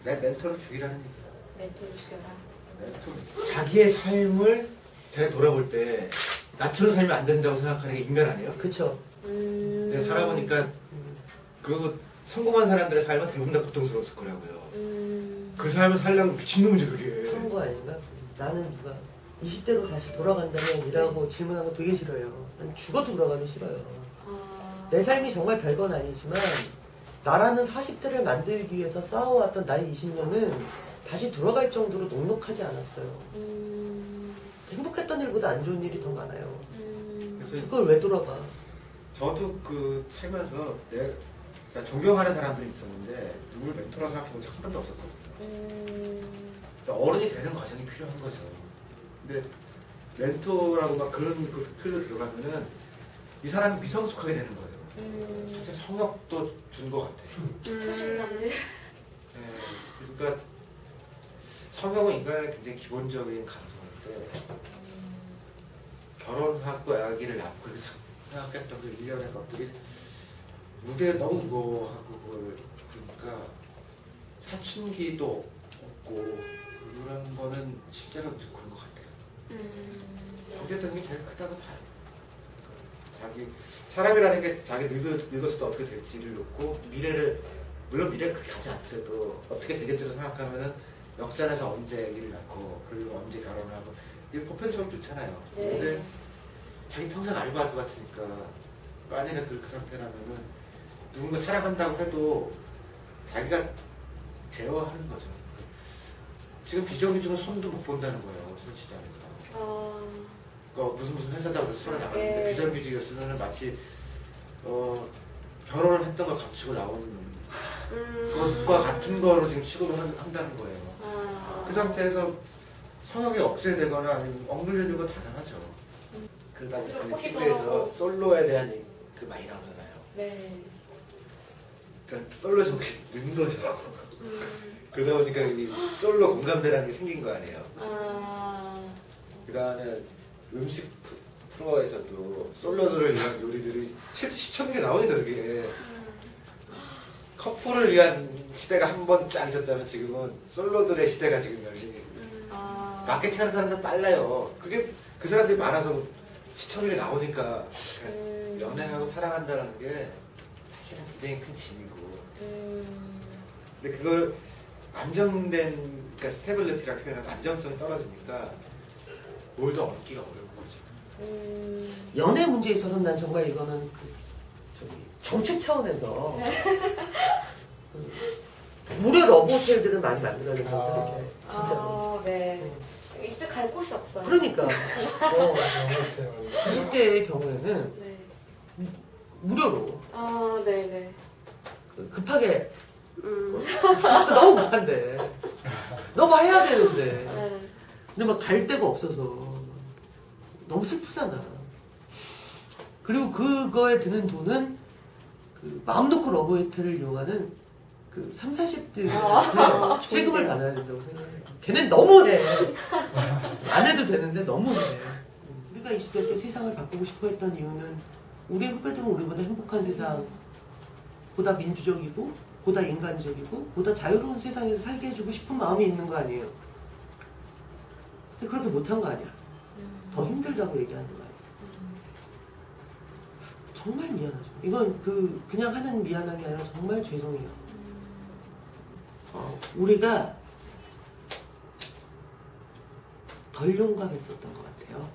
내 멘토를 죽이라는 얘기야. 멘토를 죽여라. 멘토. 자기의 삶을 제가 돌아볼 때 나처럼 살면 안 된다고 생각하는 게 인간 아니에요? 그쵸. 근데 살아보니까 그 성공한 사람들의 삶은 대부분 다 고통스러웠을 거라고요. 그 삶을 살려면 미친놈이지 그게. 그런 거 아닌가? 나는 누가 20대로 다시 돌아간다면 이라고 질문하는 거 되게 싫어요. 난 죽어도 돌아가기 싫어요. 내 삶이 정말 별건 아니지만 나라는 40대를 만들기 위해서 싸워왔던 나의 20년은 다시 돌아갈 정도로 녹록하지 않았어요. 행복했던 일보다 안 좋은 일이 더 많아요. 그래서 그걸 왜 돌아가? 저도 그 살면서 내가 존경하는 사람들이 있었는데 누굴 멘토라 생각해본 적 한 번도 없었거든요. 어른이 되는 과정이 필요한 거죠. 근데 멘토라고 막 그런 그 틀로 들어가면은 이 사람이 미성숙하게 되는 거예요. 사실 성역도 준 것 같아요. 초신남들. 네, 그러니까 성역은 인간의 굉장히 기본적인 감성인데 결혼하고 아기를 낳고 이렇게 생각했던 그 일련의 것들이 무게가 너무 무거워하고 그러니까 사춘기도 없고 그런 거는 실제로 그런 것 같아요. 경제적인 게 제일 크다고 봐요. 자기 사람이라는 게 자기 늙었을 때 어떻게 될지를 놓고 미래를 물론 미래가 그렇게 가지 않더라도 어떻게 되겠지를 생각하면은 역산에서 언제 아기를 낳고 그리고 언제 결혼을 하고 이게 보편적으로 좋잖아요. 네. 근데 자기 평생 알바할 것 같으니까 만약에 그 상태라면은 누군가 사랑한다고 해도 자기가 제어하는 거죠. 지금 비정규직은 손도 못 본다는 거예요. 솔직히니까. 그러니까 무슨 회사다 그래서 손을 나갔는데 네. 비정규직이었으면 마치 결혼을 했던 걸 감추고 나온 것과 같은 거로 지금 취급을 한다는 거예요. 그 상태에서 성역이 억제되거나 아니면 억누르려고 대단하죠. 그러다 보니까 포기도 TV에서 하고. 솔로에 대한 그 많이 나오잖아요. 네. 그러니까 솔로 좀 는 거죠. 그러다 보니까 이 솔로 공감대라는 게 생긴 거 아니에요. 그 다음에 음식 프로에서도 솔로들을 위한 요리들이 실제 시청률이 나오니까 그게 커플을 위한 시대가 한 번 딱 있었다면 지금은 솔로들의 시대가 지금 열리니 마케팅하는 사람들 빨라요. 그게 그 사람들이 많아서 시청률이 나오니까 연애하고 사랑한다는 게 사실은 굉장히 큰 짐이고 근데 그걸 안정된 그러니까 스테빌리티라고 표현하면 안정성이 떨어지니까 뭘 더 얻기가 어려운 거죠. 연애 문제에 있어서는 난 정말 이거는 정책 차원에서 무료 러브호텔들을 많이 만들어야 된다고 생각해. 진짜로. 네. 이제 갈 곳이 없어요. 그러니까 20대의 경우에는 네. 무료로 네네. 급하게 너무 급한데 너무 해야 되는데 네. 근데 막 갈 데가 없어서 너무 슬프잖아. 그리고 그거에 드는 돈은 그 마음 놓고 러브호텔을 이용하는 그 30, 40대한테 세금을 받아야 된다고 생각해. 걔는 너무해. 안 해도 되는데 너무해. 우리가 이 시대 때 세상을 바꾸고 싶어 했던 이유는 우리 후배들은 우리보다 행복한 세상, 보다 민주적이고 보다 인간적이고 보다 자유로운 세상에서 살게 해주고 싶은 마음이 있는 거 아니에요. 근데 그렇게 못한 거 아니야. 더 힘들다고 얘기하는 거 아니야. 정말 미안하죠. 이건 그냥 하는 미안한 게 아니라 정말 죄송해요. 우리가 덜 용감했었던 것 같아요.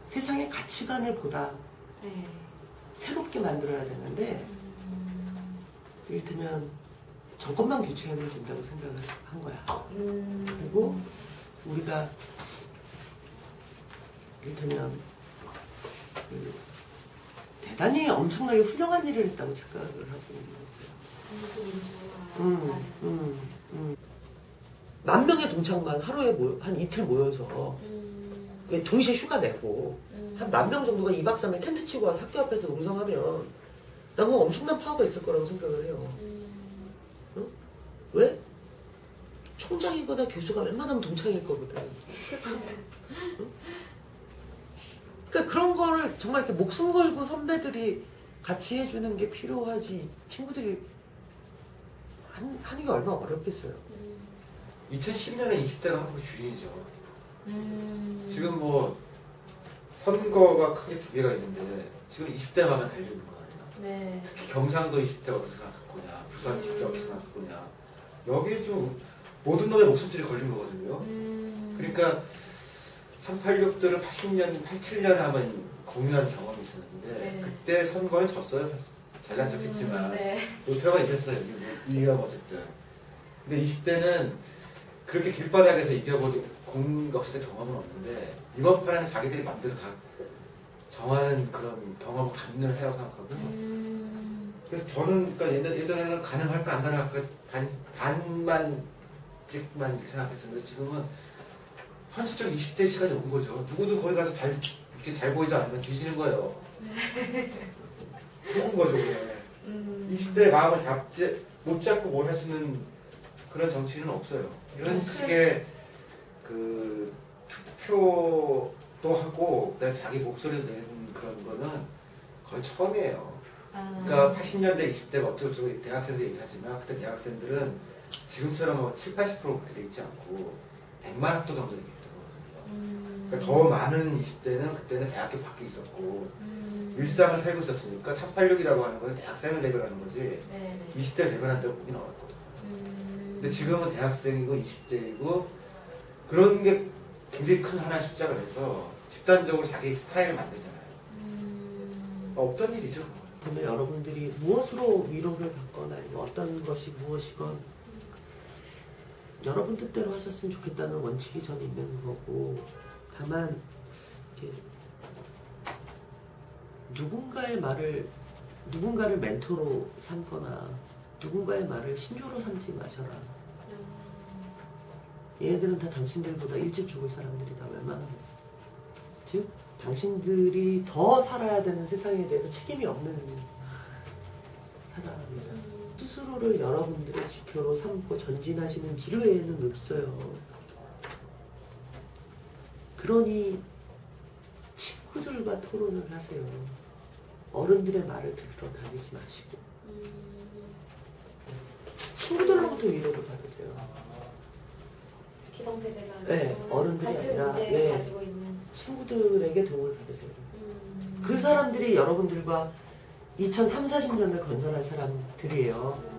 세상의 가치관을 보다 새롭게 만들어야 되는데 이를테면 정권만 교체하면 된다고 생각을 한 거야. 그리고 우리가 이를테면 대단히 엄청나게 훌륭한 일을 했다고 착각을 하고 있는 거예요. 10,000명의 동창만 하루에 한 이틀 모여서 동시에 휴가 내고 한 10,000명 정도가 2박 3일 텐트 치고 와서 학교 앞에서 농성하면 난 그건 엄청난 파워가 있을 거라고 생각을 해요. 응? 왜? 총장이거나 교수가 웬만하면 동창일 거거든. 응? 그러니까 그런 거를 정말 이렇게 목숨 걸고 선배들이 같이 해주는 게 필요하지. 친구들이 하는 게 얼마나 어렵겠어요. 2010년에 20대가 한국 주인이죠. 지금 뭐 선거가 크게 두 개가 있는데 지금 20대만 달려있는 거 아니야. 네. 특히 경상도 20대가 어떻게 생각할 거냐, 부산 20대가 어떻게 생각할 거냐. 여기에 좀 모든 놈의 목숨줄이 걸린 거거든요. 그러니까 386들을 80년, 87년에 한번 공유한 경험이 있었는데 네. 그때 선거는 졌어요. 잘난 척했지만 네. 노태우가 이겼어요. 이기가 어쨌든. 근데 20대는 그렇게 길바닥에서 이겨본 역사적 경험은 없는데 이번 판에는 자기들이 마음대로 다 정하는 그런 경험을 갖는 해라고 생각하고요. 그래서 저는 그러니까 예전에는 가능할까 안 가능할까 반만 찍만 이렇게 생각했었는데 지금은 현실적 20대 시간이 온 거죠. 누구도 거기 가서 이렇게 잘 보이지 않으면 뒤지는 거예요. 죽은 거죠, 그냥. 20대의 마음을 못 잡고 뭘 할 수 있는 그런 정치인은 없어요. 이런 식의 그 투표도 하고 그다음에 자기 목소리를 내는 그런 거는 거의 처음이에요. 그러니까 80년대 20대가 어쩌고저쩌고 대학생들 얘기하지만 그때 대학생들은 지금처럼 뭐 7, 80% 그렇게 돼 있지 않고 100만 학도 정도 되게 있더라고요. 그러니까 더 많은 20대는 그때는 대학교 밖에 있었고 일상을 살고 있었으니까 386이라고 하는 건 대학생을 레벨하는 거지 네. 20대를 레벨한다고 보긴 어렵거든. 근데 지금은 대학생이고 20대이고 그런 게 굉장히 큰 하나의 숫자가 돼서 집단적으로 자기 스타일을 만들잖아요. 없던 일이죠. 그러면 여러분들이 무엇으로 위로를 받거나 아니면 어떤 것이 무엇이건 여러분 뜻대로 하셨으면 좋겠다는 원칙이 저는 있는 거고 다만 이렇게 누군가를 멘토로 삼거나 누군가의 말을 신조로 삼지 마셔라. 얘네들은 다 당신들보다 일찍 죽을 사람들이다. 웬만하면. 즉 당신들이 더 살아야 되는 세상에 대해서 책임이 없는 사람입니다. 스스로를 여러분들의 지표로 삼고 전진하시는 길 외에는 없어요. 그러니 친구들과 토론을 하세요. 어른들의 말을 들으러 다니지 마시고 친구들로부터 위로를 받으세요. 기성세대가 네, 어른들이 아니라 네. 가지고 있는 친구들에게 도움을 받으세요. 그 사람들이 여러분들과 2030, 40년을 건설할 사람들이에요.